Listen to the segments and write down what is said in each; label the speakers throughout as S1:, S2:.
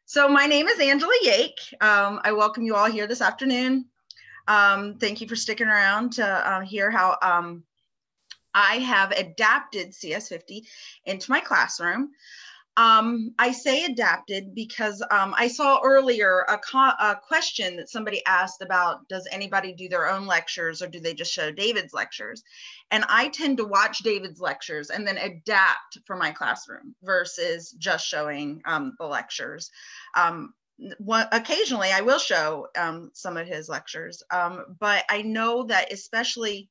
S1: So my name is Angela Yake. I welcome you all here this afternoon. Thank you for sticking around to hear how I have adapted CS50 into my classroom. I say adapted because I saw earlier a question that somebody asked about, does anybody do their own lectures or do they just show David's lectures? And I tend to watch David's lectures and then adapt for my classroom versus just showing the lectures. Occasionally I will show some of his lectures, but I know that especially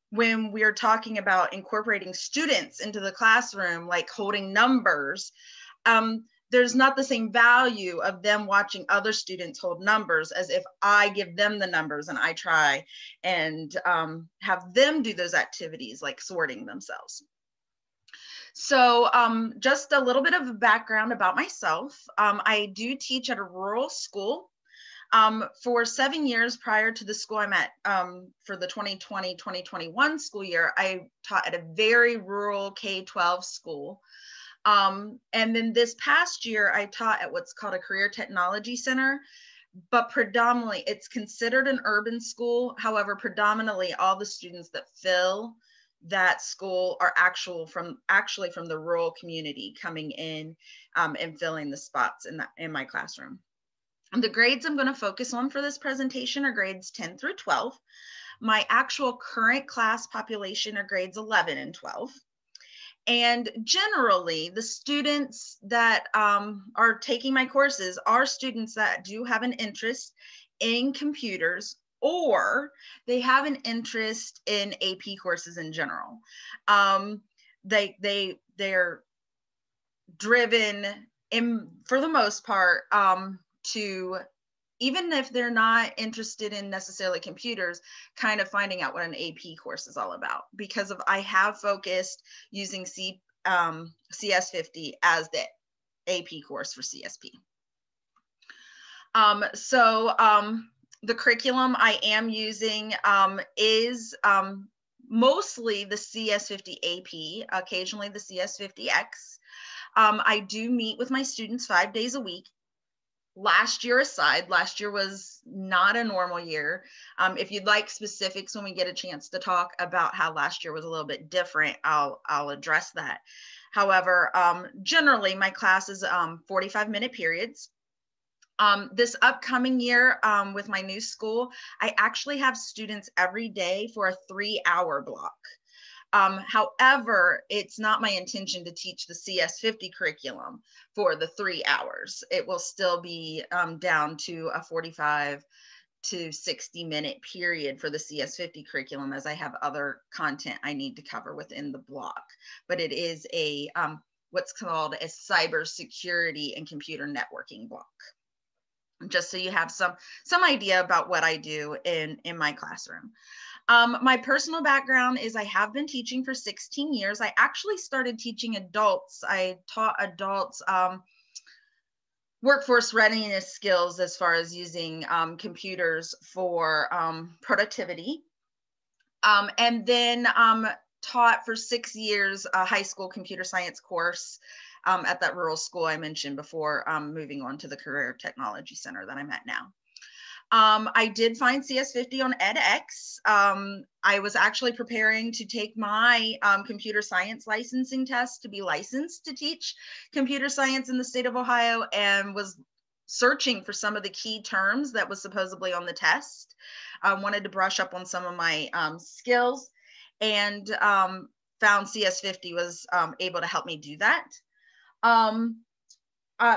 S1: when we're talking about incorporating students into the classroom, like holding numbers, there's not the same value of them watching other students hold numbers as if I give them the numbers and I try and have them do those activities like sorting themselves. So just a little bit of a background about myself. I do teach at a rural school. For 7 years prior to the school I'm at, for the 2020-2021 school year, I taught at a very rural K-12 school. And then this past year, I taught at what's called a career technology center, but predominantly it's considered an urban school. However, predominantly all the students that fill that school are actually from the rural community coming in and filling the spots in my classroom. The grades I'm going to focus on for this presentation are grades 10 through 12. My actual current class population are grades 11 and 12. And generally, the students that are taking my courses are students that do have an interest in computers, or they have an interest in AP courses in general. They're driven for the most part, to, even if they're not interested in necessarily computers, kind of finding out what an AP course is all about, because I have focused using CS50 as the AP course for CSP. The curriculum I am using is mostly the CS50 AP, occasionally the CS50X. I do meet with my students 5 days a week. Last year aside, last year was not a normal year. If you'd like specifics when we get a chance to talk about how last year was a little bit different, I'll address that. However, generally my class is 45-minute periods. This upcoming year with my new school, I actually have students every day for a 3-hour block. However, it's not my intention to teach the CS50 curriculum for the 3 hours. It will still be down to a 45 to 60-minute period for the CS50 curriculum, as I have other content I need to cover within the block. But it is a what's called a cybersecurity and computer networking block, just so you have some idea about what I do in my classroom. My personal background is I have been teaching for 16 years. I actually started teaching adults. I taught adults workforce readiness skills as far as using computers for productivity. And then taught for 6 years a high school computer science course at that rural school I mentioned before, moving on to the Career Technology Center that I'm at now. I did find CS50 on edX. I was actually preparing to take my computer science licensing test to be licensed to teach computer science in the state of Ohio, and was searching for some of the key terms that was supposedly on the test. I wanted to brush up on some of my skills, and found CS50 was able to help me do that.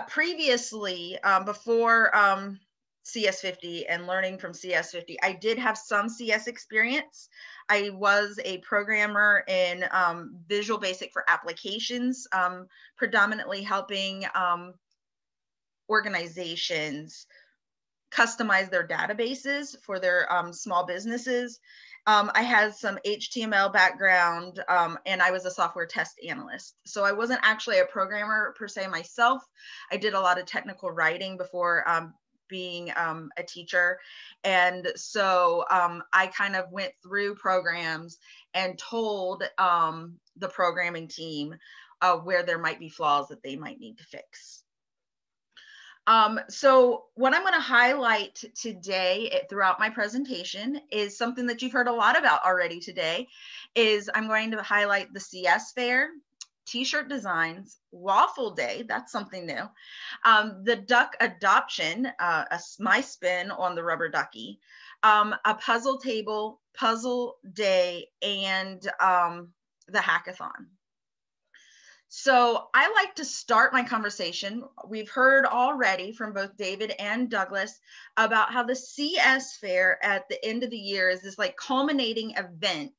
S1: Previously, before CS50 and learning from CS50, I did have some CS experience. I was a programmer in Visual Basic for applications, predominantly helping organizations customize their databases for their small businesses. I had some HTML background, and I was a software test analyst. So I wasn't actually a programmer per se myself. I did a lot of technical writing before being a teacher. And so I kind of went through programs and told the programming team where there might be flaws that they might need to fix. So what I'm going to highlight today throughout my presentation is something that you've heard a lot about already today, is I'm going to highlight the CS Fair, T-shirt designs, Waffle Day, that's something new, the duck adoption, my spin on the rubber ducky, a puzzle table, puzzle day, and the hackathon. So I like to start my conversation. We've heard already from both David and Douglas about how the CS Fair at the end of the year is this like culminating event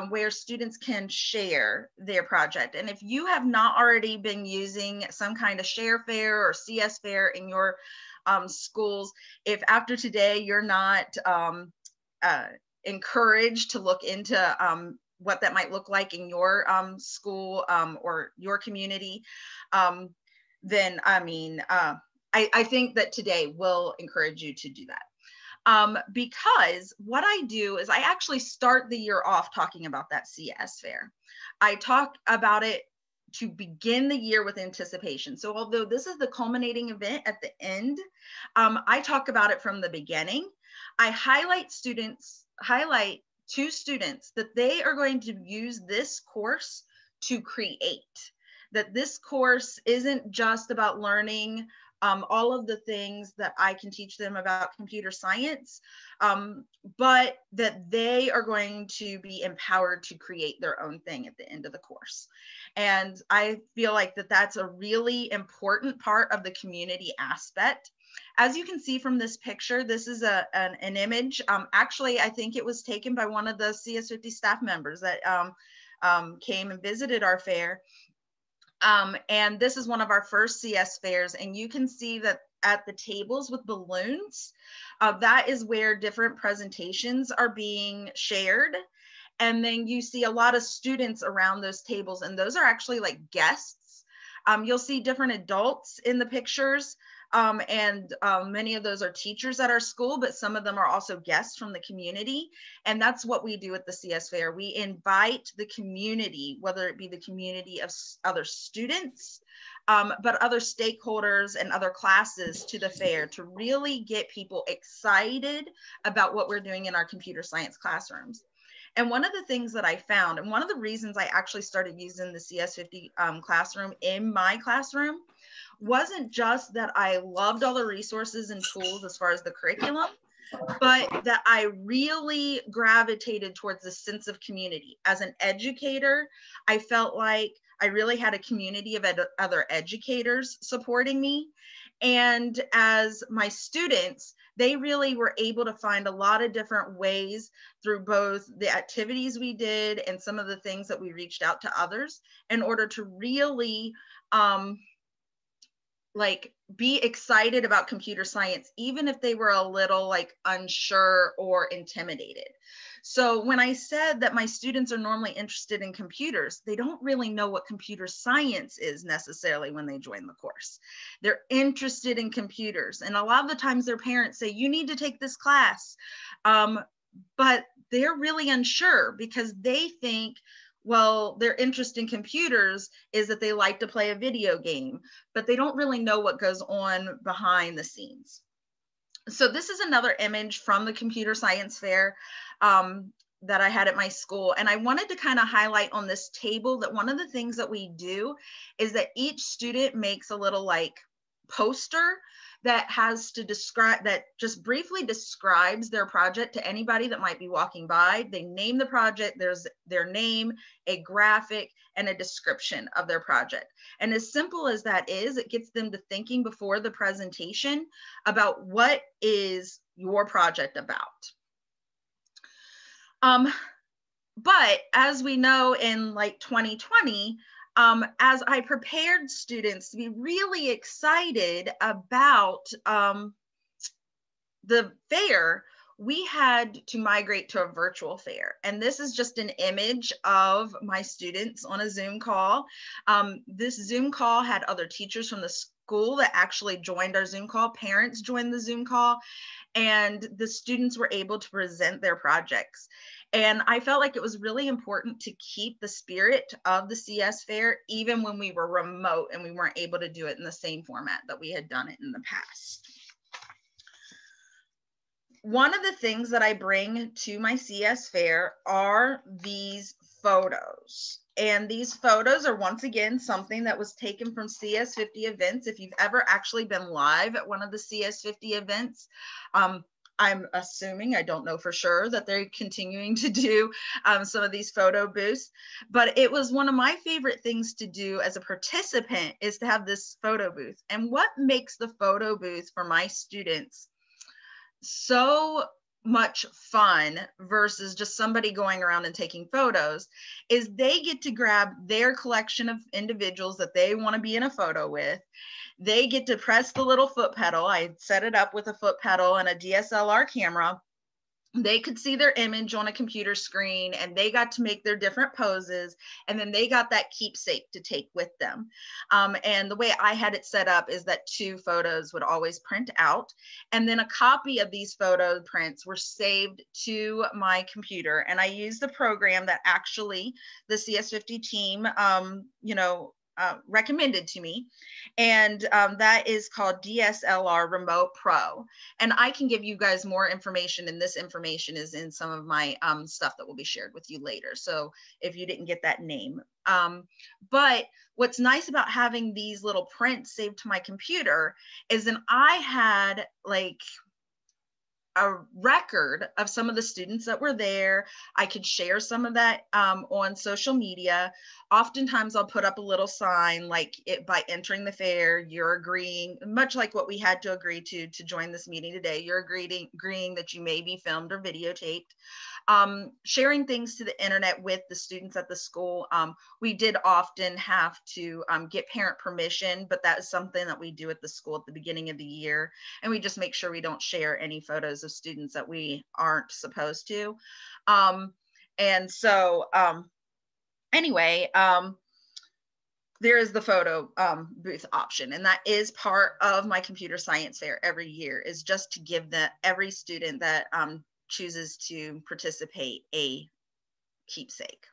S1: where students can share their project. And if you have not already been using some kind of share fair or CS Fair in your schools, if after today you're not encouraged to look into what that might look like in your school or your community, then I think that today will encourage you to do that. Because what I do is I actually start the year off talking about that CS Fair. I talk about it to begin the year with anticipation. So although this is the culminating event at the end, I talk about it from the beginning. I highlight to students that they are going to use this course to create, that this course isn't just about learning all of the things that I can teach them about computer science, but that they are going to be empowered to create their own thing at the end of the course. And I feel like that that's a really important part of the community aspect. As you can see from this picture, this is an image. Actually, I think it was taken by one of the CS50 staff members that came and visited our fair. And this is one of our first CS fairs. And you can see that at the tables with balloons, that is where different presentations are being shared. And then you see a lot of students around those tables, and those are actually like guests. You'll see different adults in the pictures. And many of those are teachers at our school, but some of them are also guests from the community. And that's what we do at the CS Fair. We invite the community, whether it be the community of other students, but other stakeholders and other classes to the fair to really get people excited about what we're doing in our computer science classrooms. And one of the things that I found, and one of the reasons I actually started using the CS50 classroom in my classroom, wasn't just that I loved all the resources and tools as far as the curriculum, but that I really gravitated towards a sense of community. As an educator, I felt like I really had a community of other educators supporting me. And as my students, they really were able to find a lot of different ways through both the activities we did and some of the things that we reached out to others in order to really like be excited about computer science, even if they were a little like unsure or intimidated. So when I said that my students are normally interested in computers, they don't really know what computer science is necessarily when they join the course. They're interested in computers. And a lot of the times their parents say, you need to take this class. But they're really unsure because they think, well, their interest in computers is that they like to play a video game, but they don't really know what goes on behind the scenes. So this is another image from the computer science fair that I had at my school. And I wanted to kind of highlight on this table that one of the things that we do is that each student makes a little like poster that has to describe, that just briefly describes their project to anybody that might be walking by. They name the project, there's their name, a graphic, and a description of their project. And as simple as that is, it gets them to thinking before the presentation about what is your project about. But as we know in like 2020, as I prepared students to be really excited about the fair, we had to migrate to a virtual fair. And this is just an image of my students on a Zoom call. This Zoom call had other teachers from the school that actually joined our Zoom call. Parents joined the Zoom call, and the students were able to present their projects. And I felt like it was really important to keep the spirit of the CS Fair, even when we were remote and we weren't able to do it in the same format that we had done it in the past. One of the things that I bring to my CS Fair are these photos. And these photos are once again something that was taken from CS50 events. If you've ever actually been live at one of the CS50 events, I'm assuming, I don't know for sure, that they're continuing to do some of these photo booths, but it was one of my favorite things to do as a participant is to have this photo booth. And what makes the photo booth for my students so much fun versus just somebody going around and taking photos is they get to grab their collection of individuals that they want to be in a photo with. They get to press the little foot pedal. I set it up with a foot pedal and a DSLR camera. They could see their image on a computer screen and they got to make their different poses, and then they got that keepsake to take with them. And the way I had it set up is that 2 photos would always print out, and then a copy of these photo prints were saved to my computer. And I used the program that actually the CS50 team, recommended to me, and that is called DSLR Remote Pro. And I can give you guys more information, and this information is in some of my stuff that will be shared with you later, so if you didn't get that name. But what's nice about having these little prints saved to my computer is then I had like a record of some of the students that were there. I could share some of that on social media. Oftentimes I'll put up a little sign like by entering the fair, you're agreeing, much like what we had to agree to join this meeting today, you're agreeing that you may be filmed or videotaped. Sharing things to the internet with the students at the school. We did often have to get parent permission, but that is something that we do at the school at the beginning of the year. And we just make sure we don't share any photos of students that we aren't supposed to. Anyway, there is the photo booth option, and that is part of my computer science fair every year, is just to give every student that chooses to participate a keepsake.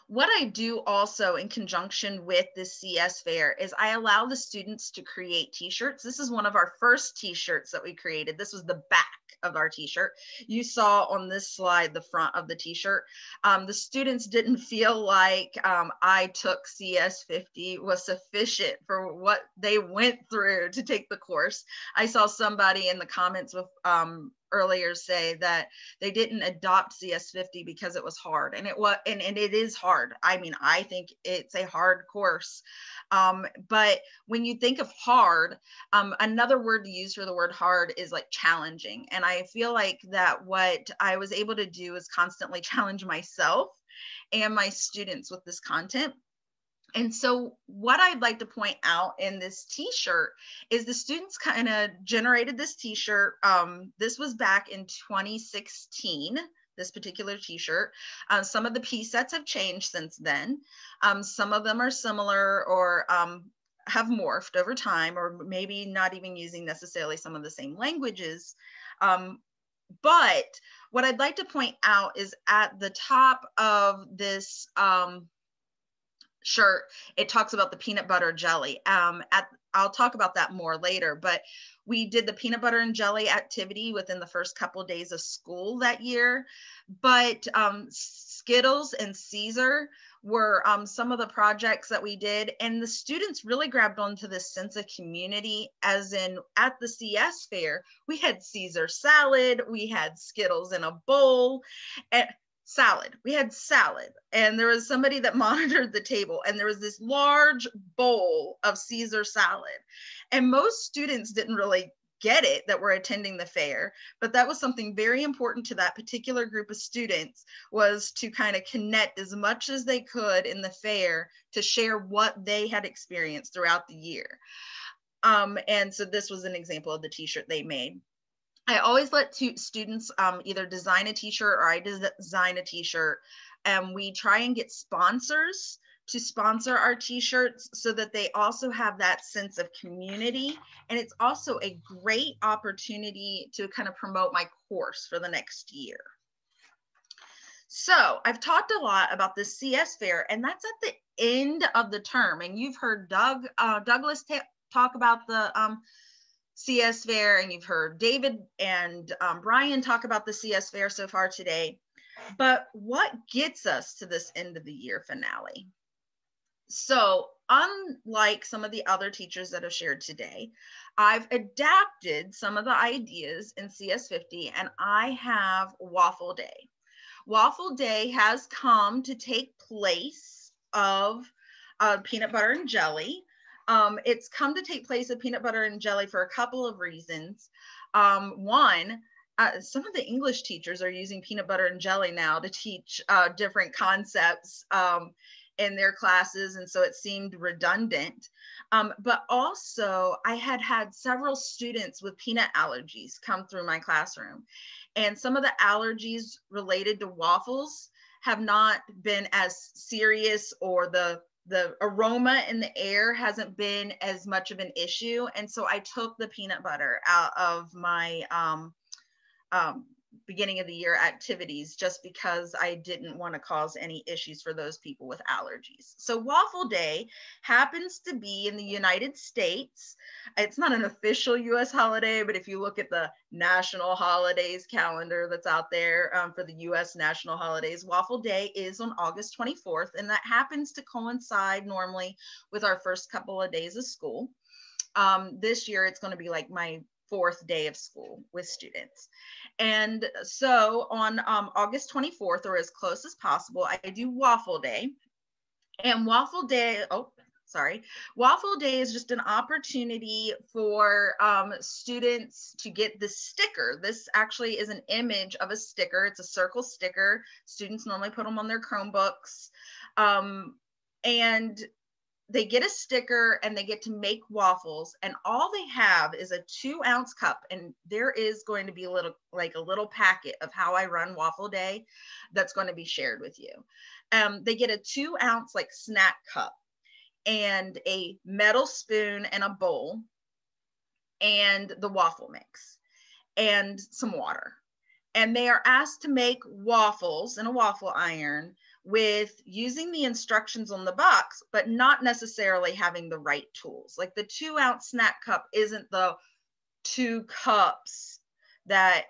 S1: What I do also in conjunction with this CS fair is I allow the students to create t-shirts. This is one of our first t-shirts that we created. This was the back of our t-shirt. You saw on this slide the front of the t-shirt. The students didn't feel like I took CS50 was sufficient for what they went through to take the course. I saw somebody in the comments with earlier say that they didn't adopt CS50 because it was hard, and it is hard. I mean, I think it's a hard course, but when you think of hard, another word to use for the word hard is like challenging. And I feel like that what I was able to do is constantly challenge myself and my students with this content. And so what I'd like to point out in this t-shirt is the students kind of generated this t-shirt. This was back in 2016, this particular t-shirt. Some of the piece sets have changed since then. Some of them are similar or have morphed over time, or maybe not even using necessarily some of the same languages. But what I'd like to point out is at the top of this shirt, it talks about the peanut butter jelly. I'll talk about that more later, but we did the peanut butter and jelly activity within the first couple of days of school that year. But Skittles and Caesar were some of the projects that we did, and the students really grabbed onto this sense of community, as in at the CS fair, we had Caesar salad, we had Skittles in a bowl, and we had salad, and there was somebody that monitored the table, and there was this large bowl of Caesar salad, and most students didn't really get it that were attending the fair, but that was something very important to that particular group of students, was to kind of connect as much as they could in the fair to share what they had experienced throughout the year. And so this was an example of the t-shirt they made. I always let students either design a t-shirt or I design a t-shirt, and we try and get sponsors to sponsor our t-shirts so that they also have that sense of community. And it's also a great opportunity to kind of promote my course for the next year. So I've talked a lot about the CS fair, and that's at the end of the term. And you've heard Douglas talk about the CS fair, and you've heard David and Brian talk about the CS fair so far today. But what gets us to this end of the year finale? So unlike some of the other teachers that have shared today, I've adapted some of the ideas in CS50, and I have Waffle Day. Waffle Day has come to take place of peanut butter and jelly. It's come to take place of peanut butter and jelly for a couple of reasons. One, some of the English teachers are using peanut butter and jelly now to teach different concepts in their classes, and so it seemed redundant. But also, I had several students with peanut allergies come through my classroom, and some of the allergies related to waffles have not been as serious, or the aroma in the air hasn't been as much of an issue. And so I took the peanut butter out of my beginning of the year activities, just because I didn't want to cause any issues for those people with allergies. So Waffle Day happens to be in the United States. It's not an official US holiday, but if you look at the national holidays calendar that's out there for the US national holidays, Waffle Day is on August 24th, and that happens to coincide normally with our first couple of days of school. This year it's going to be like my 4th day of school with students. And so on August 24th, or as close as possible, I do Waffle Day. And Waffle Day, Waffle Day is just an opportunity for students to get the sticker. This actually is an image of a sticker. It's a circle sticker. Students normally put them on their Chromebooks. And they get a sticker and they get to make waffles, and all they have is a 2-ounce cup. And there is going to be a little packet of how I run Waffle Day that's going to be shared with you. They get a 2-ounce snack cup and a metal spoon and a bowl and the waffle mix and some water. And they are asked to make waffles in a waffle iron with using the instructions on the box, but not necessarily having the right tools. Like the 2-ounce snack cup isn't the 2 cups that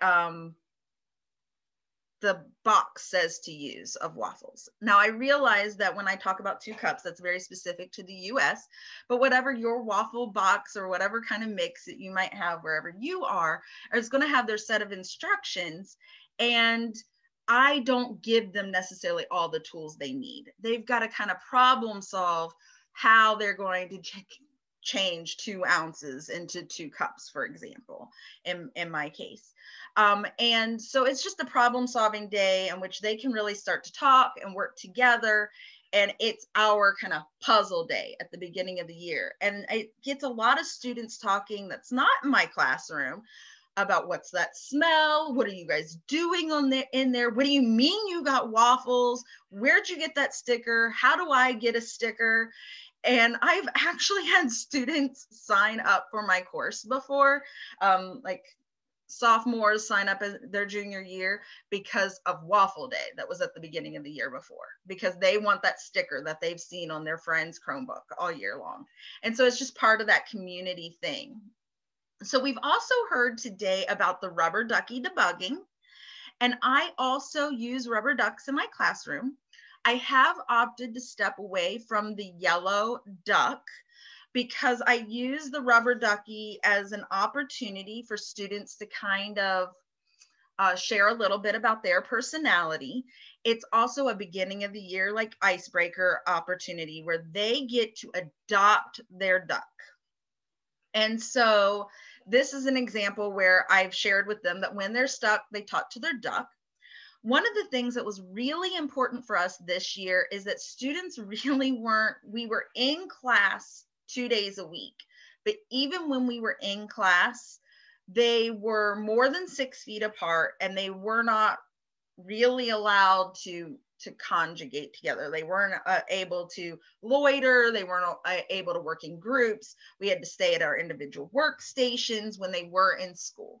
S1: the box says to use of waffles. Now, I realize that when I talk about 2 cups, that's very specific to the US, but whatever your waffle box or whatever kind of mix that you might have wherever you are is going to have their set of instructions. And I don't give them necessarily all the tools they need. They've got to kind of problem solve how they're going to change 2 ounces into 2 cups, for example, in my case. And so it's just a problem solving day in which they can really start to talk and work together. And it's our kind of puzzle day at the beginning of the year. And it gets a lot of students talking that's not in my classroom about what's that smell? What are you guys doing in there? What do you mean you got waffles? Where'd you get that sticker? How do I get a sticker? And I've actually had students sign up for my course before, like sophomores sign up as their junior year because of Waffle Day that was at the beginning of the year before, because they want that sticker that they've seen on their friend's Chromebook all year long. And so it's just part of that community thing. So we've also heard today about the rubber ducky debugging, and I also use rubber ducks in my classroom. I have opted to step away from the yellow duck because I use the rubber ducky as an opportunity for students to kind of share a little bit about their personality. It's also a beginning of the year icebreaker opportunity where they get to adopt their duck. And so this is an example where I've shared with them that when they're stuck, they talk to their duck. One of the things that was really important for us this year is that students really we were in class 2 days a week, but even when we were in class, they were more than 6 feet apart, and they were not really allowed to conjugate together. They weren't able to loiter. They weren't able to work in groups. We had to stay at our individual workstations when they were in school.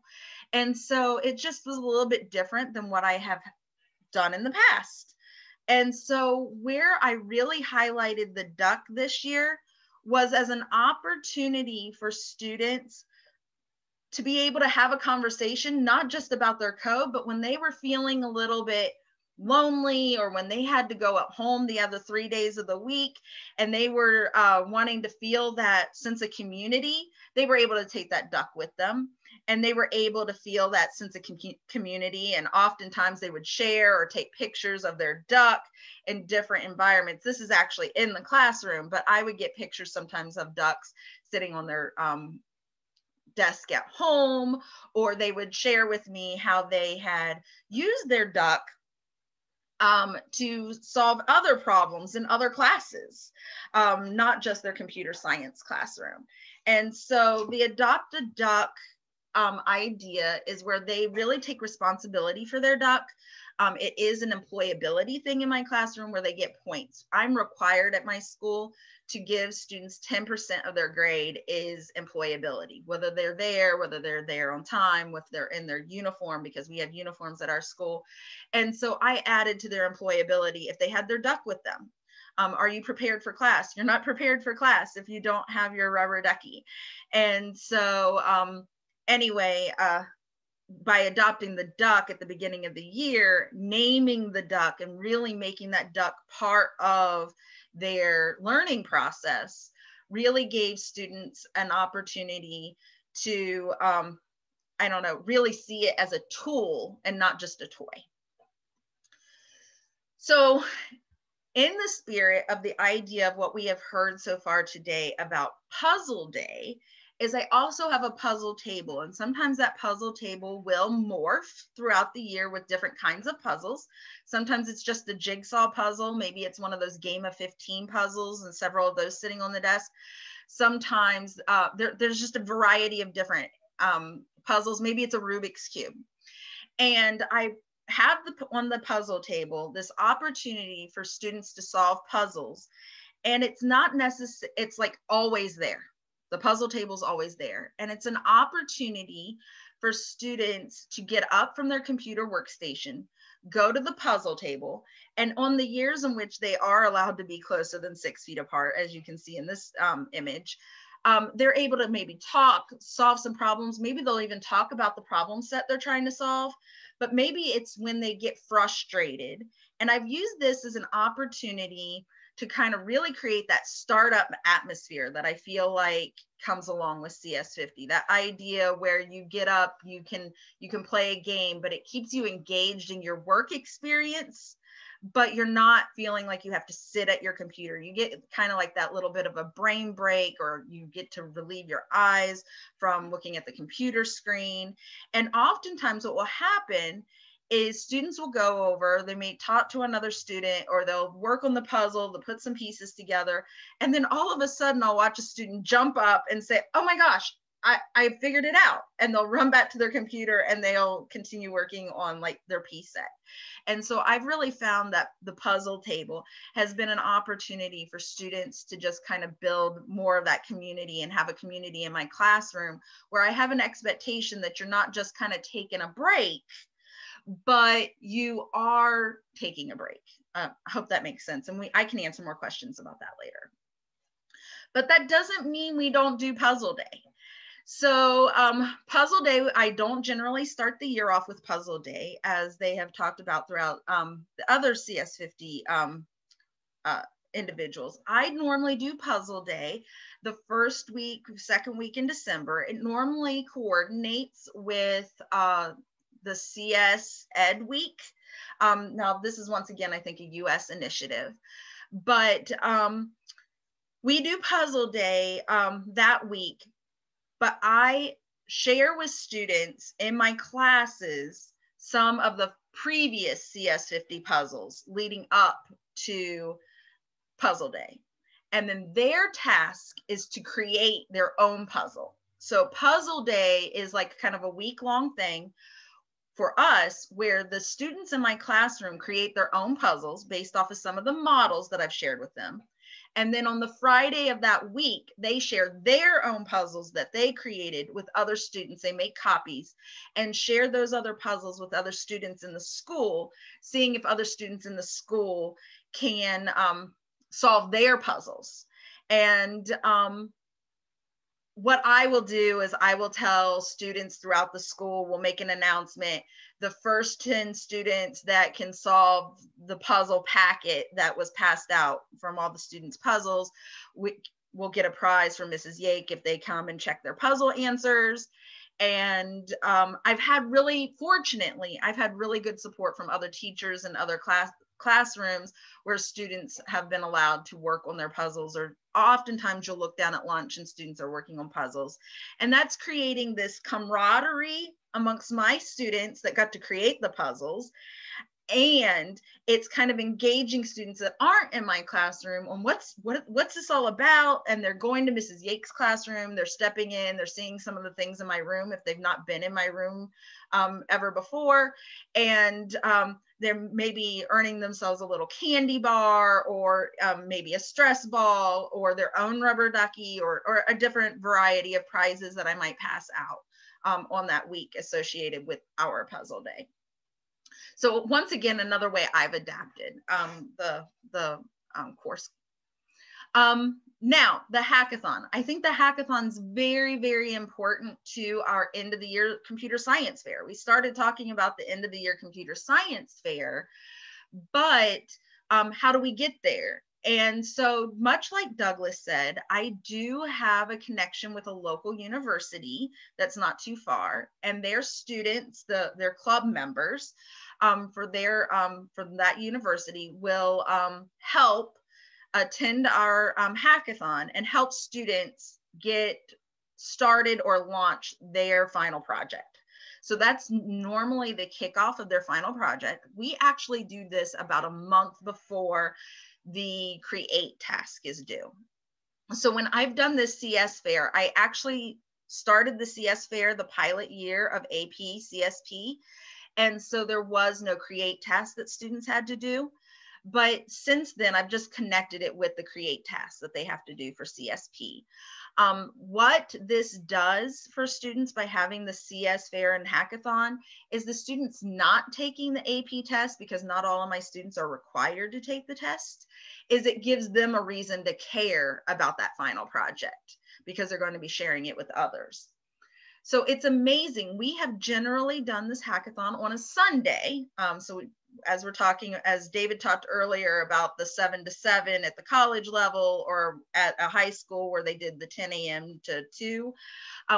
S1: And so it just was a little bit different than what I have done in the past. And so where I really highlighted the duck this year was as an opportunity for students to be able to have a conversation, not just about their code, but when they were feeling a little bit lonely, or when they had to go at home the other 3 days of the week and they were wanting to feel that sense of community, they were able to take that duck with them, and they were able to feel that sense of community. And oftentimes they would share or take pictures of their duck in different environments. This is actually in the classroom, but I would get pictures sometimes of ducks sitting on their desk at home, or they would share with me how they had used their duck to solve other problems in other classes, not just their computer science classroom. And so the Adopt a Duck idea is where they really take responsibility for their duck. It is an employability thing in my classroom where they get points. I'm required at my school to give students 10% of their grade is employability, whether they're there on time, whether they're in their uniform, because we have uniforms at our school. And so I added to their employability if they had their duck with them. Are you prepared for class? You're not prepared for class if you don't have your rubber ducky. And so anyway, by adopting the duck at the beginning of the year, naming the duck and really making that duck part of their learning process really gave students an opportunity to, I don't know, really see it as a tool and not just a toy. So in the spirit of the idea of what we have heard so far today about Puzzle Day, is I also have a puzzle table, and sometimes that puzzle table will morph throughout the year with different kinds of puzzles. Sometimes it's just a jigsaw puzzle. Maybe it's one of those game of 15 puzzles and several of those sitting on the desk. Sometimes there's just a variety of different puzzles. Maybe it's a Rubik's Cube. And I have on the puzzle table this opportunity for students to solve puzzles. And it's not necessary, it's like always there. The puzzle table is always there. And it's an opportunity for students to get up from their computer workstation, go to the puzzle table, and on the years in which they are allowed to be closer than 6 feet apart, as you can see in this image, they're able to maybe talk, solve some problems. Maybe they'll even talk about the problem set they're trying to solve, but maybe it's when they get frustrated. And I've used this as an opportunity to kind of really create that startup atmosphere that I feel like comes along with CS50. That idea where you get up, you can play a game, but it keeps you engaged in your work experience, but you're not feeling like you have to sit at your computer. You get kind of like that little bit of a brain break, or you get to relieve your eyes from looking at the computer screen. And oftentimes what will happen is students will go over, they may talk to another student, or they'll work on the puzzle, they'll put some pieces together. And then all of a sudden I'll watch a student jump up and say, oh my gosh, I figured it out. And they'll run back to their computer and they'll continue working on like their piece set. And so I've really found that the puzzle table has been an opportunity for students to just kind of build more of that community and have a community in my classroom where I have an expectation that you're not just kind of taking a break, but you are taking a break. I hope that makes sense. And I can answer more questions about that later. But that doesn't mean we don't do Puzzle Day. So Puzzle Day, I don't generally start the year off with Puzzle Day, as they have talked about throughout the other CS50 individuals. I normally do Puzzle Day the first week, second week in December. It normally coordinates with the CS Ed Week. Now, this is once again, I think, a US initiative, but we do Puzzle Day that week, but I share with students in my classes some of the previous CS50 puzzles leading up to Puzzle Day. And then their task is to create their own puzzle. So Puzzle Day is like kind of a week-long thing for us, where the students in my classroom create their own puzzles based off of some of the models that I've shared with them. And then on the Friday of that week, they share their own puzzles that they created with other students. They make copies and share those other puzzles with other students in the school, seeing if other students in the school can solve their puzzles. And what I will do is I will tell students throughout the school, we'll make an announcement. The first 10 students that can solve the puzzle packet that was passed out from all the students' puzzles, we'll get a prize from Mrs. Yake if they come and check their puzzle answers. And fortunately, I've had really good support from other teachers and other classrooms where students have been allowed to work on their puzzles, or oftentimes you'll look down at lunch and students are working on puzzles. And that's creating this camaraderie amongst my students that got to create the puzzles. And it's kind of engaging students that aren't in my classroom on what's this all about. And they're going to Mrs. Yake's classroom, they're stepping in, they're seeing some of the things in my room if they've not been in my room ever before. And they're maybe earning themselves a little candy bar, or maybe a stress ball, or their own rubber ducky, or a different variety of prizes that I might pass out on that week associated with our puzzle day. So once again, another way I've adapted the course. Now, the hackathon. I think the hackathon's very, very important to our end of the year computer science fair. We started talking about the end of the year computer science fair, but how do we get there? And so much like Douglas said, I do have a connection with a local university that's not too far, and their students, their club members for that university will help attend our hackathon and help students get started or launch their final project. So that's normally the kickoff of their final project. We actually do this about a month before the create task is due. So when I've done this CS fair, I actually started the CS fair the pilot year of AP CSP. And so there was no create task that students had to do. But since then, I've just connected it with the create tasks that they have to do for CSP. What this does for students by having the CS fair and hackathon is the students not taking the AP test, because not all of my students are required to take the test, is it gives them a reason to care about that final project because they're going to be sharing it with others. So it's amazing. We have generally done this hackathon on a Sunday. As David talked earlier about the 7 to 7 at the college level, or at a high school where they did the 10 a.m. to 2.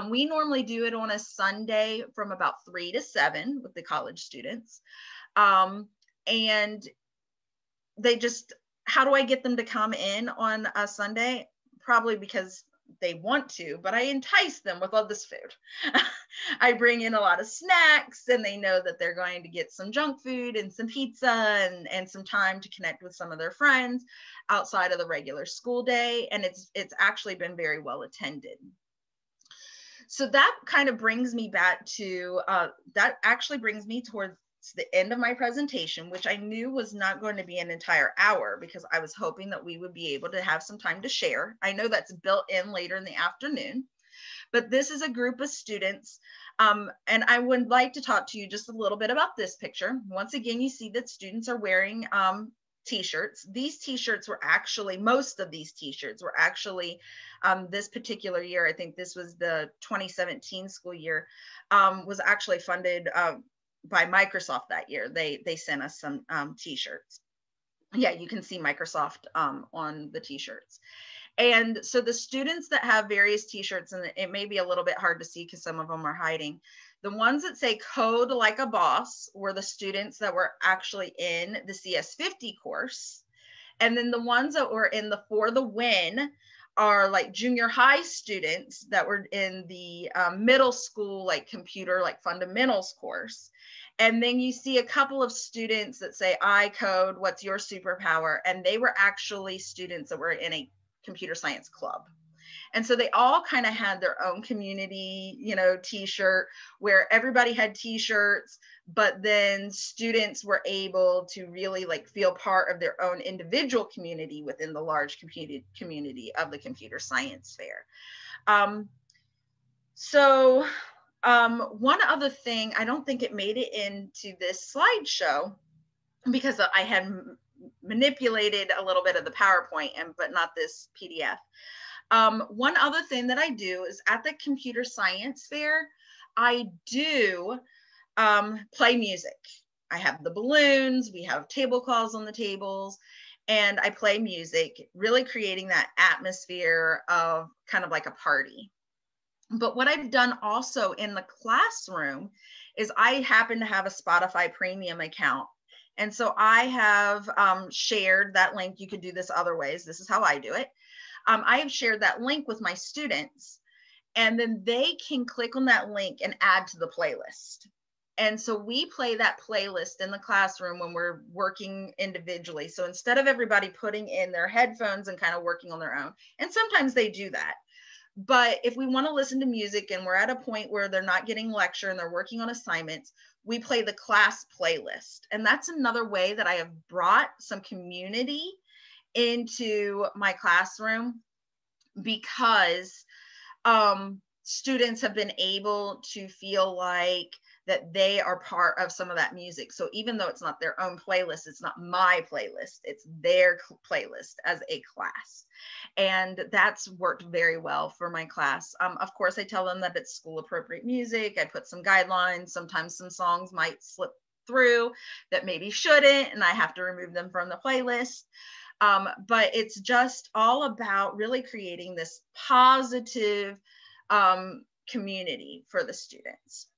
S1: We normally do it on a Sunday from about 3 to 7 with the college students. And they just, how do I get them to come in on a Sunday? Probably because they want to, but I entice them with all this food. I bring in a lot of snacks, and they know that they're going to get some junk food and some pizza and some time to connect with some of their friends outside of the regular school day. And it's actually been very well attended. So that kind of brings me back to, that actually brings me towards the end of my presentation, which I knew was not going to be an entire hour, because I was hoping that we would be able to have some time to share. I know that's built in later in the afternoon, but this is a group of students. And I would like to talk to you just a little bit about this picture. Once again, you see that students are wearing T-shirts. These T-shirts were actually, most of these T-shirts were actually this particular year, I think this was the 2017 school year, was actually funded by Microsoft that year. They sent us some T-shirts. Yeah, you can see Microsoft on the T-shirts. And so the students that have various T-shirts, and it may be a little bit hard to see because some of them are hiding. The ones that say code like a boss were the students that were actually in the CS50 course. And then the ones that were in the For the Win are like junior high students that were in the middle school, like computer, like fundamentals course. And then you see a couple of students that say, I code, what's your superpower? And they were actually students that were in a computer science club. And so they all kind of had their own community, you know, t-shirt, where everybody had t-shirts, but then students were able to really like feel part of their own individual community within the large community of the computer science fair. One other thing, I don't think it made it into this slideshow because I had manipulated a little bit of the PowerPoint, but not this PDF. One other thing that I do is at the computer science fair, I do play music. I have the balloons, we have tablecloths on the tables, and I play music, really creating that atmosphere of kind of like a party. But what I've done also in the classroom is I happen to have a Spotify premium account. And so I have shared that link. You could do this other ways. This is how I do it. I have shared that link with my students, and then they can click on that link and add to the playlist. And so we play that playlist in the classroom when we're working individually. So instead of everybody putting in their headphones and kind of working on their own, and sometimes they do that. But if we want to listen to music and we're at a point where they're not getting lecture and they're working on assignments, we play the class playlist. And that's another way that I have brought some community into my classroom, because students have been able to feel like that they are part of some of that music. So even though it's not their own playlist, it's not my playlist, it's their playlist as a class. And that's worked very well for my class. Of course, I tell them that it's school appropriate music. I put some guidelines. Sometimes some songs might slip through that maybe shouldn't, and I have to remove them from the playlist. But it's just all about really creating this positive community for the students.